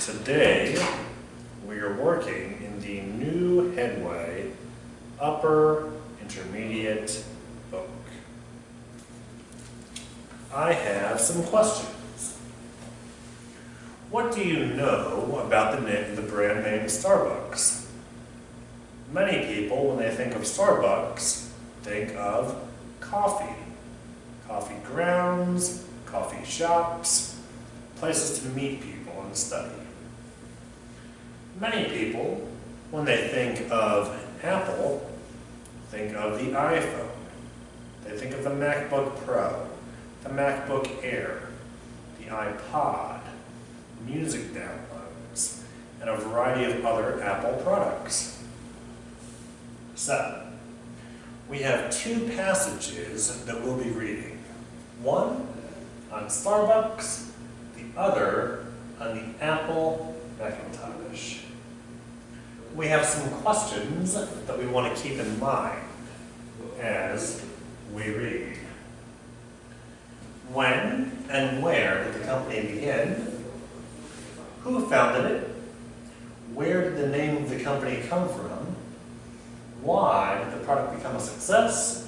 Today, we are working in the new headway, upper intermediate book. I have some questions. What do you know about the brand name Starbucks? Many people, when they think of Starbucks, think of coffee. Coffee grounds, coffee shops, places to meet people and study. Many people, when they think of Apple, think of the iPhone. They think of the MacBook Pro, the MacBook Air, the iPod, music downloads, and a variety of other Apple products. So, we have two passages that we'll be reading. One on Starbucks, the other on the Apple Macintosh. We have some questions that we want to keep in mind as we read. When and where did the company begin? Who founded it? Where did the name of the company come from? Why did the product become a success?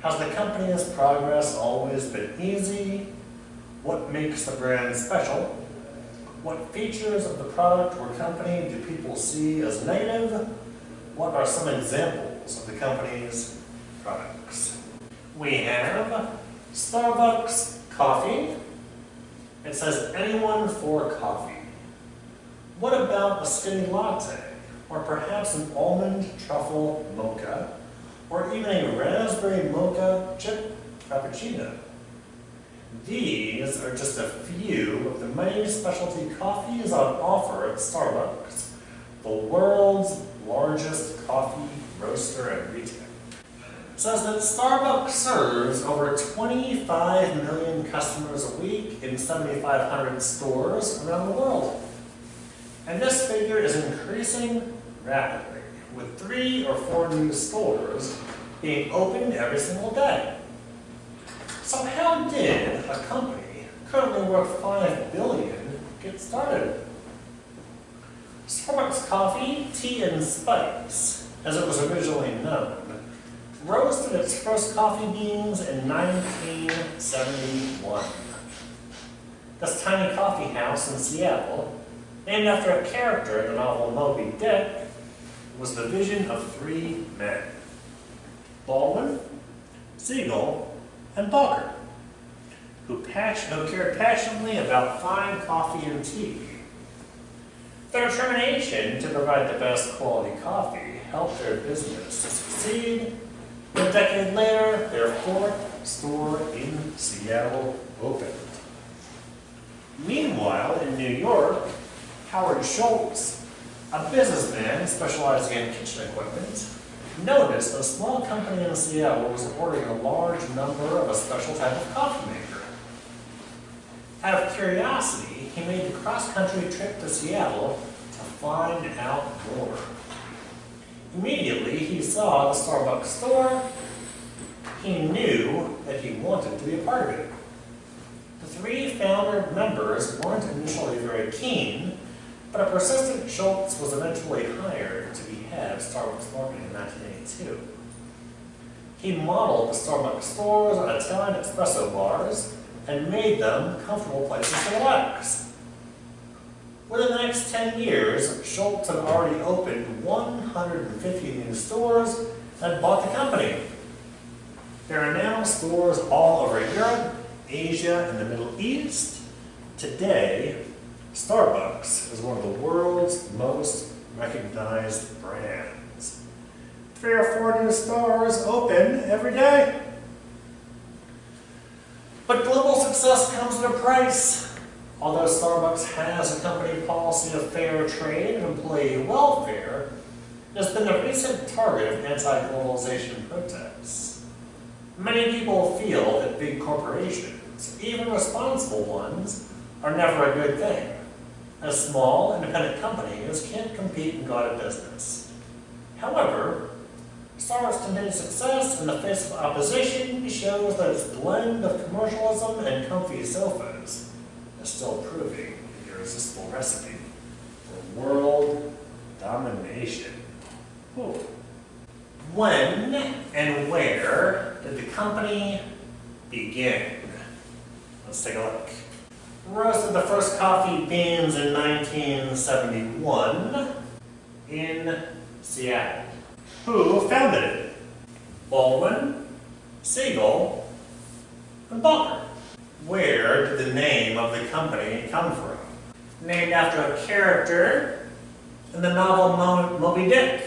Has the company's progress always been easy? What makes the brand special? What features of the product or company do people see as negative? What are some examples of the company's products? We have Starbucks coffee. It says anyone for coffee. What about a skinny latte? Or perhaps an almond truffle mocha? Or even a raspberry mocha chip frappuccino? These are just a few of the many specialty coffees on offer at Starbucks, the world's largest coffee roaster and retailer. It says that Starbucks serves over 25 million customers a week in 7,500 stores around the world. And this figure is increasing rapidly, with 3 or 4 new stores being opened every single day. So how did a company currently worth $5 billion get started? Starbucks Coffee, Tea and Spice, as it was originally known, roasted its first coffee beans in 1971. This tiny coffee house in Seattle, named after a character in the novel Moby Dick, was the vision of 3 men: Baldwin, Siegel, and Barker, who cared passionately about fine coffee and tea. Their determination to provide the best quality coffee helped their business to succeed. A decade later, their 4th store in Seattle opened. Meanwhile, in New York, Howard Schultz, a businessman specializing in kitchen equipment, noticed a small company in Seattle was ordering a large number of a special type of coffee maker. Out of curiosity, he made the cross-country trip to Seattle to find out more. Immediately, he saw the Starbucks store. He knew that he wanted to be a part of it. The 3 founder members weren't initially very keen, but a persistent Schultz was eventually hired to be head of Starbucks marketing in 1982. He modeled the Starbucks stores on Italian espresso bars and made them comfortable places to relax. Within the next 10 years, Schultz had already opened 150 new stores and bought the company. There are now stores all over Europe, Asia, and the Middle East. Today, Starbucks is one of the world's most recognized brands. 3 or 4 new stores open every day. But global success comes at a price. Although Starbucks has a company policy of fair trade and employee welfare, it has been a recent target of anti-globalization protests. Many people feel that big corporations, even responsible ones, are never a good thing, as small, independent companies can't compete and go out of business. However, Starbucks' continued success in the face of opposition shows that its blend of commercialism and comfy sofas is still proving an irresistible recipe for world domination. Whew. When and where did the company begin? Let's take a look. Roasted the first coffee beans in 1971 in Seattle. Who founded it? Baldwin, Siegel, and Bunker. Where did the name of the company come from? Named after a character in the novel Moby Dick.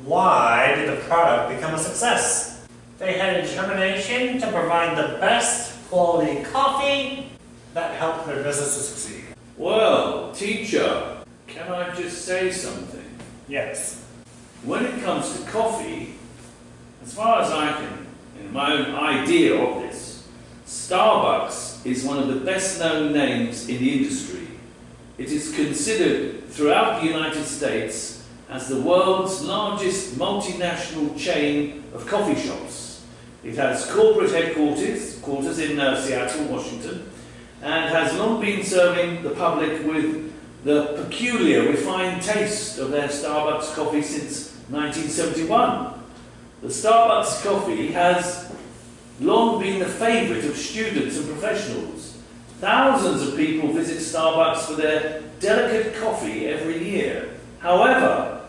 Why did the product become a success? They had a determination to provide the best quality coffee that helped their business to succeed. Well, teacher, can I just say something? Yes. When it comes to coffee, as far as I can, in my own idea of this, Starbucks is one of the best known names in the industry. It is considered throughout the United States as the world's largest multinational chain of coffee shops. It has corporate headquarters in Seattle, Washington, and has long been serving the public with the peculiar, refined taste of their Starbucks coffee since 1971. The Starbucks coffee has long been the favourite of students and professionals. Thousands of people visit Starbucks for their delicate coffee every year. However,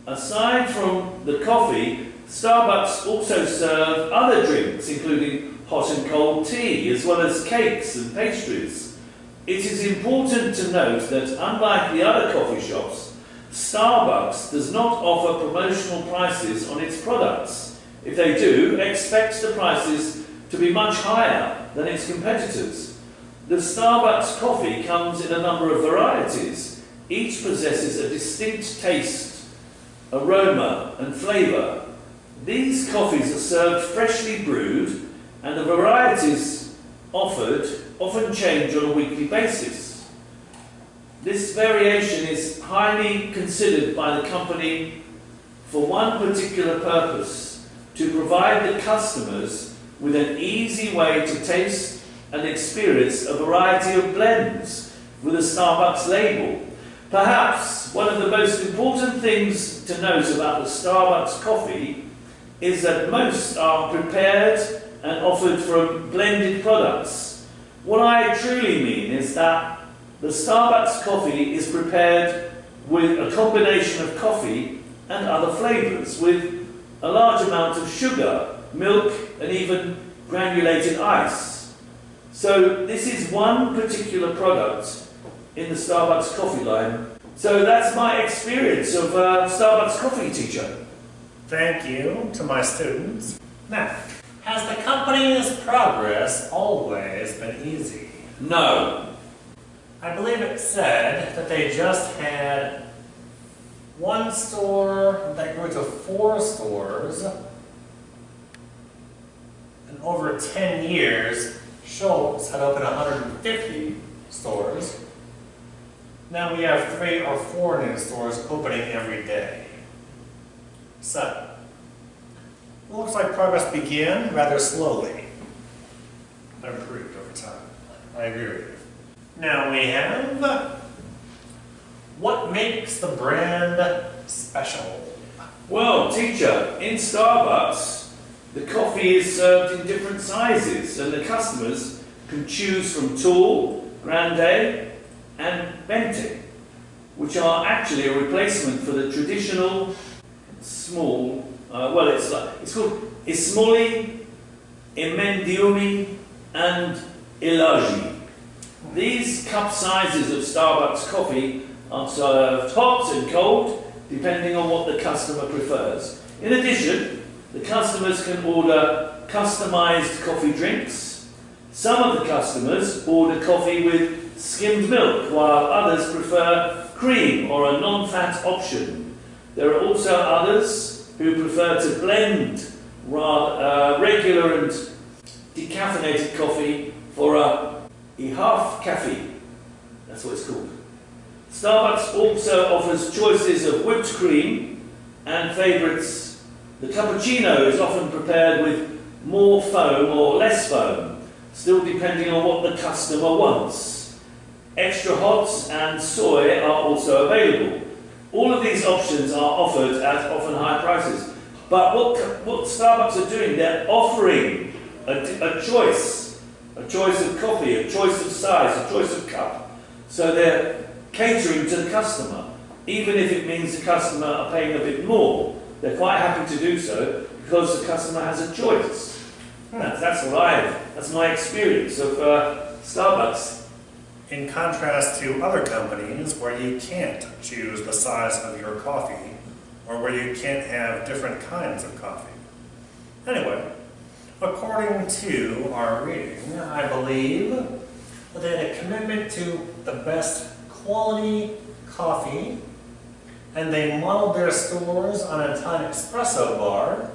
aside from the coffee, Starbucks also serve other drinks, including hot and cold tea, as well as cakes and pastries. It is important to note that unlike the other coffee shops, Starbucks does not offer promotional prices on its products. If they do, expect the prices to be much higher than its competitors. The Starbucks coffee comes in a number of varieties. Each possesses a distinct taste, aroma, and flavour. These coffees are served freshly brewed, and the varieties offered often change on a weekly basis. This variation is highly considered by the company for one particular purpose: to provide the customers with an easy way to taste and experience a variety of blends with a Starbucks label. Perhaps one of the most important things to note about the Starbucks coffee is that most are prepared and offered from blended products. What I truly mean is that the Starbucks coffee is prepared with a combination of coffee and other flavours, with a large amount of sugar, milk, and even granulated ice. So this is one particular product in the Starbucks coffee line. So that's my experience of Starbucks coffee, teacher. Thank you to my students. Now, has the company's progress always been easy? No. I believe it said that they just had one store that grew to 4 stores. And over 10 years, Schultz had opened 150 stores. Now we have 3 or 4 new stores opening every day. So, it looks like progress began rather slowly, but improved over time. I agree with you. Now we have, what makes the brand special? Well, teacher, in Starbucks, the coffee is served in different sizes, and the customers can choose from tall, grande, and venti, which are actually a replacement for the traditional small. It's called Ismoli, Emendiumi, and Ilagi. These cup sizes of Starbucks coffee are served hot and cold, depending on what the customer prefers. In addition, the customers can order customized coffee drinks. Some of the customers order coffee with skimmed milk, while others prefer cream or a non-fat option. There are also others who prefer to blend regular and decaffeinated coffee for a half caffeine. That's what it's called. Starbucks also offers choices of whipped cream and favourites. The cappuccino is often prepared with more foam or less foam, still depending on what the customer wants. Extra hots and soy are also available. All of these options are offered at often high prices. But what Starbucks are doing, they're offering a choice of coffee, a choice of size, a choice of cup. So they're catering to the customer, even if it means the customer are paying a bit more. They're quite happy to do so because the customer has a choice. That's my experience of Starbucks. In contrast to other companies where you can't choose the size of your coffee or where you can't have different kinds of coffee. Anyway, according to our reading, I believe that they had a commitment to the best quality coffee, and they modeled their stores on an Italian espresso bar,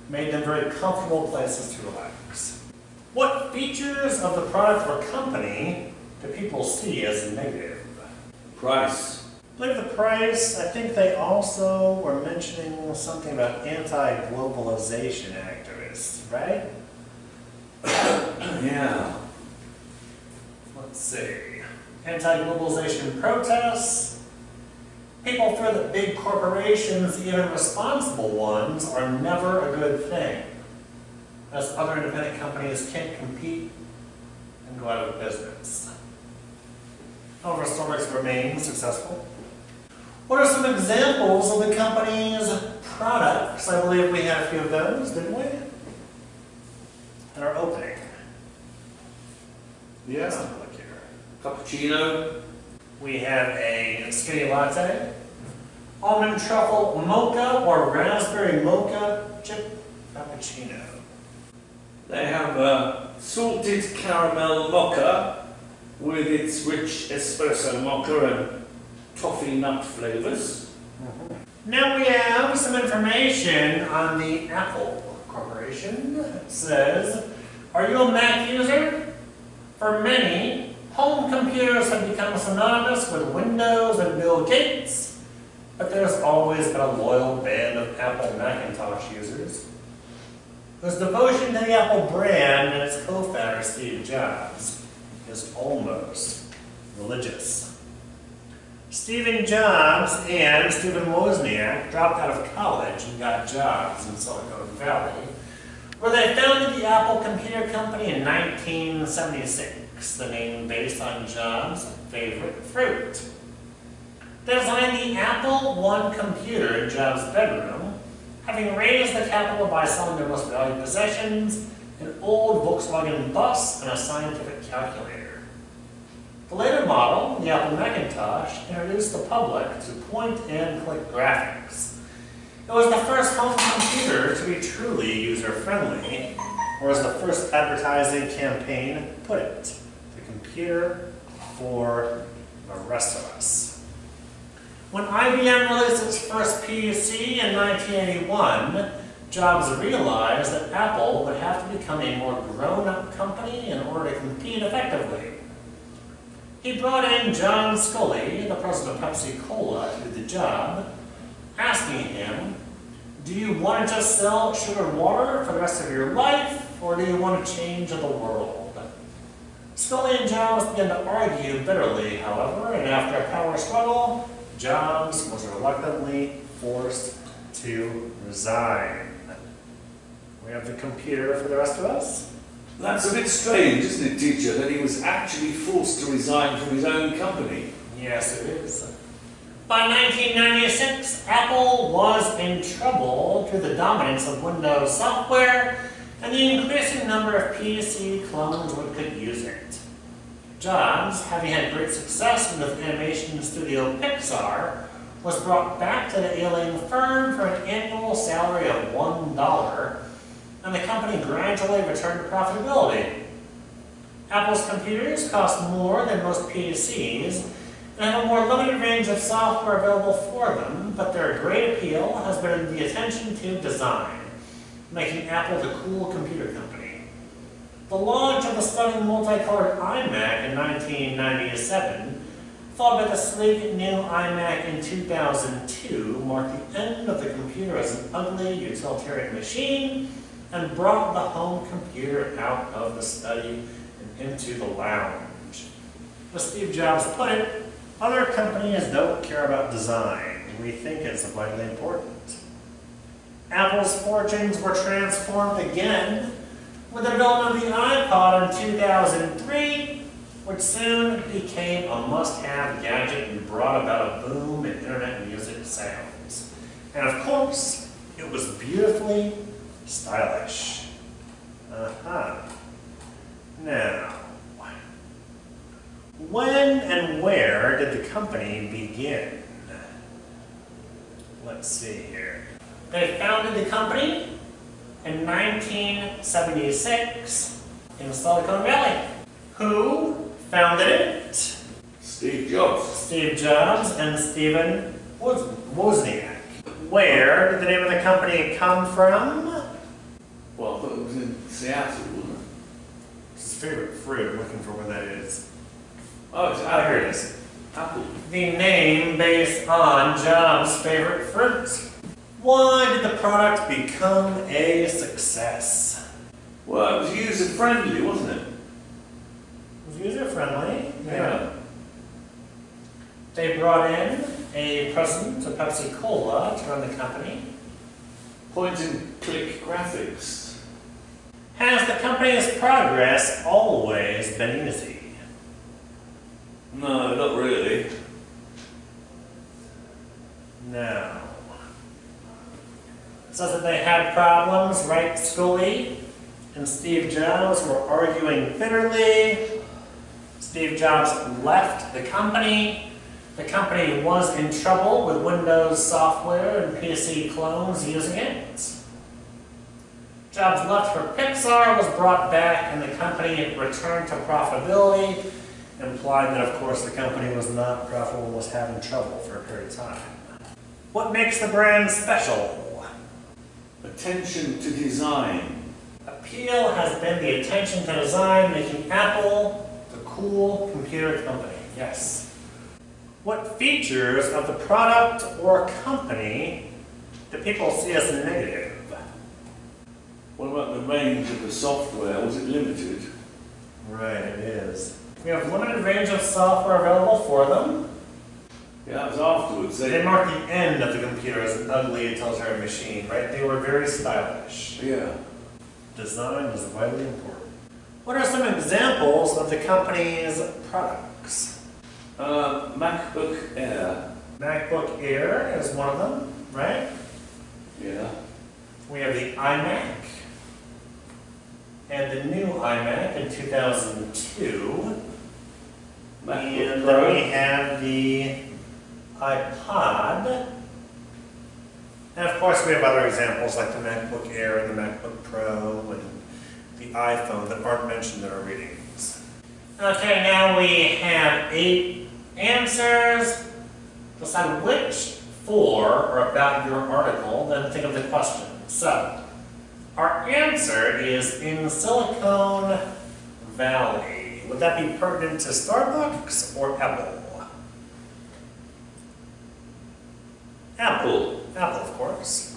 made them very comfortable places to relax. What features of the product or company do people see as negative? Price. I believe the price. I think they also were mentioning something about anti-globalization activists, right? Yeah. Let's see. Anti-globalization protests. People fear that big corporations, even responsible ones, are never a good thing, as other independent companies can't compete and go out of business. However, Starbucks remains successful. What are some examples of the company's products? I believe we had a few of those, didn't we? In our opening. Yeah. Let's have a look here. Cappuccino. We have a skinny latte, almond truffle mocha or raspberry mocha chip cappuccino. They have a salted caramel mocha with its rich espresso mocha and toffee nut flavors. Now we have some information on the Apple Corporation. It says, are you a Mac user? For many, home computers have become synonymous with Windows and Bill Gates, but there's always been a loyal band of Apple Macintosh users whose devotion to the Apple brand and its co-founder Steve Jobs is almost religious. Stephen Jobs and Stephen Wozniak dropped out of college and got jobs in Silicon Valley, where they founded the Apple Computer Company in 1976, the name based on Jobs' favorite fruit. They designed the Apple I computer in Jobs' bedroom, having raised the capital by selling their most valued possessions, an old Volkswagen bus and a scientific calculator. The later model, the Apple Macintosh, introduced the public to point-and-click graphics. It was the first home computer to be truly user-friendly, or as the first advertising campaign put it, the computer for the rest of us. When IBM released its first PC in 1981, Jobs realized that Apple would have to become a more grown-up company in order to compete effectively. He brought in John Scully, the president of Pepsi Cola, to do the job, asking him, do you want to just sell sugar water for the rest of your life, or do you want to change the world? Scully and Jobs began to argue bitterly, however, and after a power struggle, Jobs was reluctantly forced to resign. We have the computer for the rest of us. That's a bit strange, isn't it, teacher, that he was actually forced to resign from his own company? Yes, it is. By 1996, Apple was in trouble due to the dominance of Windows software and the increasing number of PC clones that could use it. Jobs, having had great success with animation studio Pixar, was brought back to the ailing firm for an annual salary of $1, and the company gradually returned to profitability. Apple's computers cost more than most PCs and have a more limited range of software available for them, but their great appeal has been in the attention to design, making Apple the cool computer company. The launch of the stunning multicolored iMac in 1997, followed by the sleek new iMac in 2002, marked the end of the computer as an ugly utilitarian machine and brought the home computer out of the study and into the lounge. As Steve Jobs put it, other companies don't care about design. We think it's vitally important. Apple's fortunes were transformed again with the development of the iPod in 2003, which soon became a must-have gadget and brought about a boom in internet music sounds. And of course, it was beautifully stylish. Now, when and where did the company begin? Let's see here. They founded the company in 1976 in Silicon Valley. Who founded it? Steve Jobs. Steve Jobs and Steven Wozniak. Where did the name of the company come from? Well, I thought it was in Seattle, wasn't it? It's his favorite fruit. I'm looking for where that is. Oh, it's Oh, Apple. here it is. Apple. The name based on Jobs' favorite fruit. Why did the product become a success? Well, it was user-friendly, wasn't it? It was user-friendly. Yeah. They brought in a president of Pepsi-Cola to run the company. Point-and-click graphics. Has the company's progress always been easy? No, not really. No. It says that they had problems, right? Scully and Steve Jobs were arguing bitterly. Steve Jobs left the company. The company was in trouble with Windows software and PC clones using it. Jobs left for Pixar, was brought back, and the company returned to profitability, implying that, of course, the company was not profitable and was having trouble for a period of time. What makes the brand special? Attention to design. Appeal has been the attention to design, making Apple the cool computer company. Yes. What features of the product or company do people see as negative? What about the range of the software? Was it limited? Right, it is. We have limited range of software available for them. Yeah, that was afterwards. They marked the end of the computer as an ugly utilitarian machine, right? They were very stylish. Yeah. Design is vitally important. What are some examples of the company's products? MacBook Air. MacBook Air is one of them, right? Yeah. We have the iMac and the new iMac in 2002. MacBook And Pro. then we have the iPod. And of course we have other examples like the MacBook Air and the MacBook Pro and the iPhone that aren't mentioned in our readings. Okay, now we have 8 answers. Decide which 4 are about your article, then think of the question. So, our answer is in Silicon Valley. Would that be pertinent to Starbucks or Apple? Apple. Apple, of course.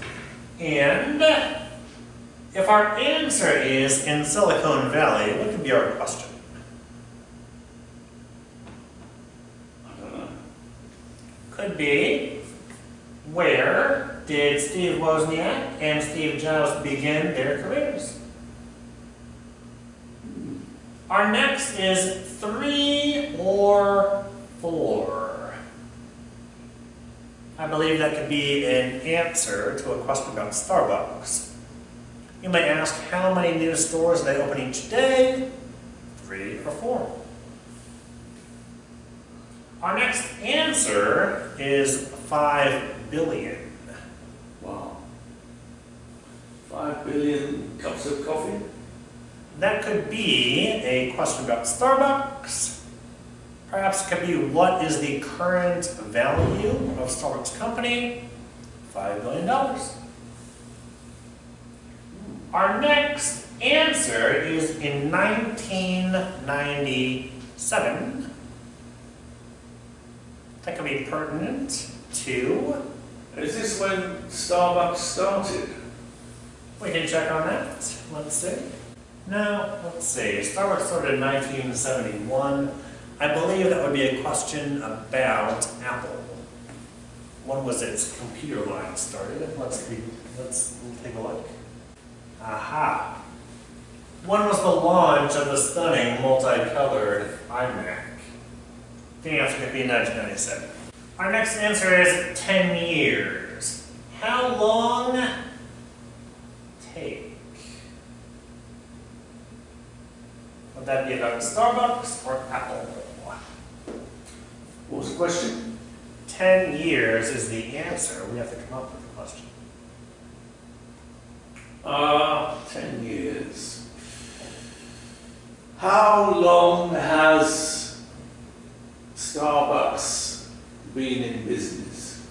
And if our answer is in Silicon Valley, what could be our question? I don't know. Could be, where did Steve Wozniak and Steve Jobs begin their careers? Our next is 3 or 4. I believe that could be an answer to a question about Starbucks. You may ask, how many new stores they open each day? 3 or 4. Our next answer is 5 billion. Wow. 5 billion cups of coffee? That could be a question about Starbucks. Perhaps it could be, what is the current value of Starbucks company? $5 billion. Our next answer is in 1997. That could be pertinent to... Is this when Starbucks started? We can check on that. Let's see. No, let's see. Starbucks started in 1971. I believe that would be a question about Apple. When was its computer line started? Let's take a look. Aha! When was the launch of the stunning multicolored iMac? The answer could be 1997. Our next answer is 10 years. How long take? Would that be about Starbucks or Apple? What was the question? 10 years is the answer. We have to come up with a question. 10 years. How long has Starbucks been in business?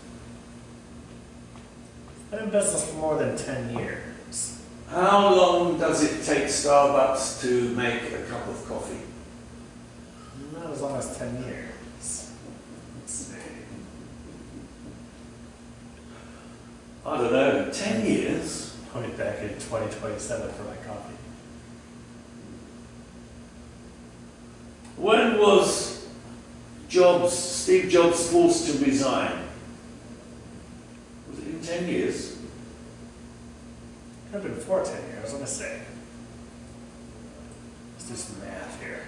Been in business for more than 10 years. How long does it take Starbucks to make a cup of coffee? Not as long as 10 years. Let's see. I don't know, 10 years? I'll be back in 2027 for my coffee. When was Steve Jobs forced to resign? Was it in 10 years? Could have been before 10 years, let me see. Let's do some math here.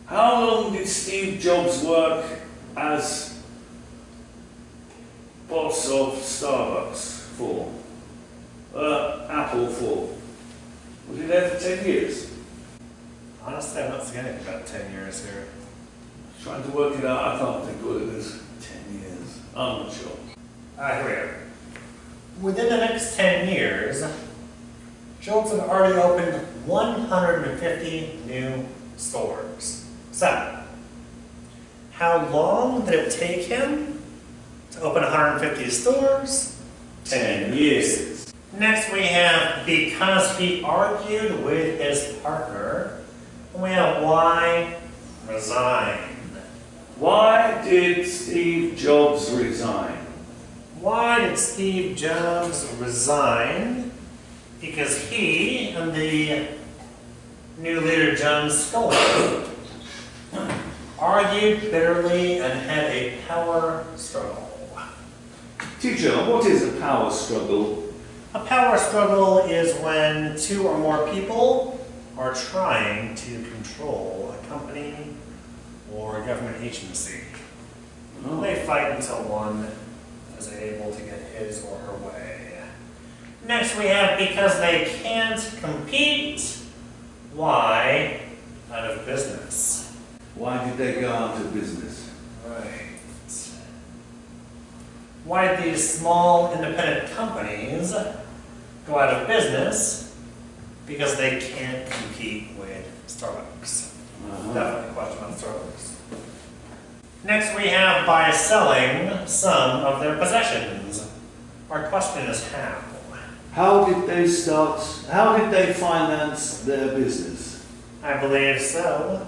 How long did Steve Jobs work as boss of Starbucks for? Apple for? Was he there for 10 years? Honestly, I'm not seeing anything about 10 years here. Trying to work it out, I can't think what it is. 10 years. I'm not sure. Here we are. Within the next 10 years, Jobs had already opened 150 new stores. So, how long did it take him to open 150 stores? 10 years. Next we have because he argued with his partner. And we have why resign. Why did Steve Jobs resign? Why did Steve Jobs resign? Because he and the new leader, John Scullin, argued bitterly and had a power struggle. Teacher, what is a power struggle? A power struggle is when two or more people are trying to control a company or a government agency. Oh. They fight until one is able to get his or her way. Next we have because they can't compete, why out of business? Why did they go out of business? Right. Why did these small independent companies go out of business? Because they can't compete with Starbucks. Definitely a question on Starbucks. Next we have by selling some of their possessions. Our question is how? How did they finance their business? I believe so.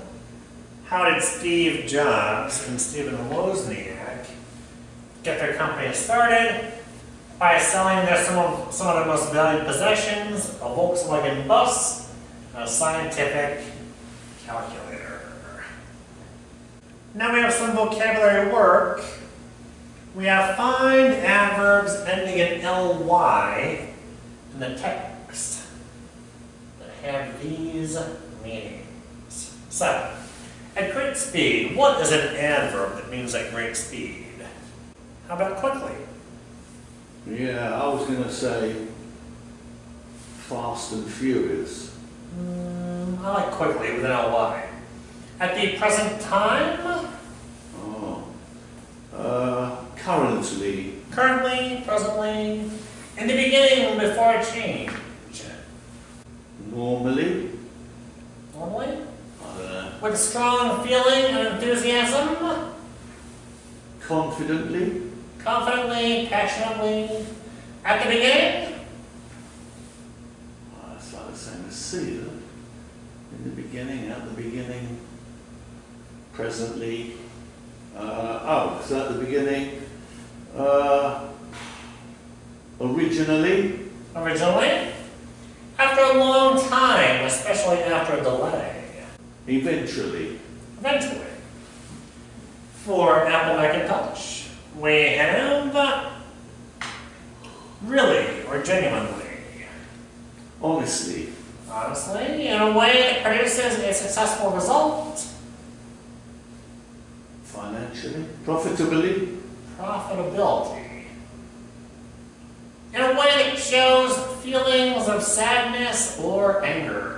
How did Steve Jobs and Stephen Wozniak get their company started? By selling some of their most valued possessions, a Volkswagen bus, and a scientific calculator. Now we have some vocabulary work. We have find adverbs ending in ly in the text that have these meanings. So, at great speed, what is an adverb that means at great speed? How about quickly? Yeah, I was going to say fast and furious. I like quickly with an ly. At the present time? Currently. Currently, presently, in the beginning, before a change. Normally. Normally? I don't know. With strong feeling and enthusiasm? Confidently. Confidently, passionately. At the beginning? That's like the same as see, isn't it? In the beginning, at the beginning, presently. So at the beginning, originally. Originally? After a long time, especially after a delay. Eventually. Eventually. For Apple Macintosh, we have really or genuinely. Honestly. Honestly, in a way that produces a successful result. Financially. Profitably. Profitability. In a way that shows feelings of sadness or anger.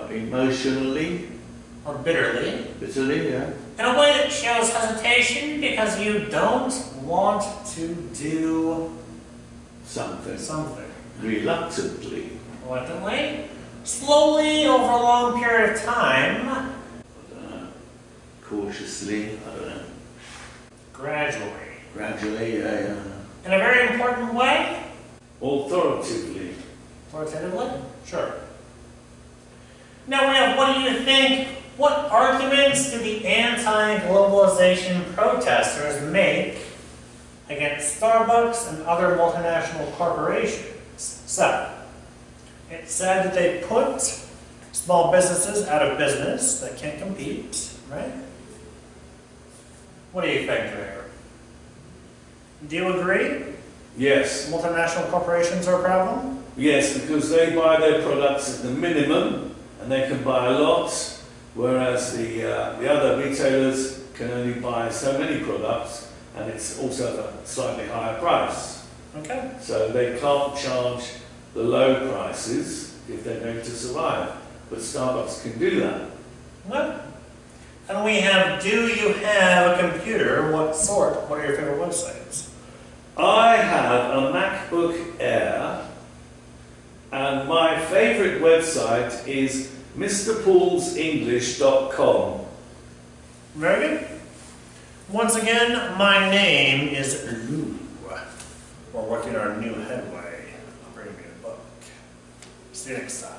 Emotionally. Or bitterly. Bitterly, yeah. In a way that shows hesitation because you don't want to do Something. Reluctantly. Reluctantly. Slowly over a long period of time. I don't know. Cautiously, I don't know. Gradually. Gradually, yeah. In a very important way. Authoritatively. Authoritatively? Sure. Now, Will, what do you think? What arguments do the anti-globalization protesters make against Starbucks and other multinational corporations? So, it said that they put small businesses out of business that can't compete, right? What do you think there? Do you agree? Yes. Multinational corporations are a problem? Yes, because they buy their products at the minimum and they can buy a lot, whereas the other retailers can only buy so many products and it's also at a slightly higher price. Okay. So they can't charge the low prices if they're going to survive. But Starbucks can do that. No. And we have, do you have a computer? What sort? What are your favorite websites? I have a MacBook Air, and my favourite website is mrpaulsenglish.com. Very good. Once again, my name is Lou. We're working our new headway of bringing me a book. See you next time.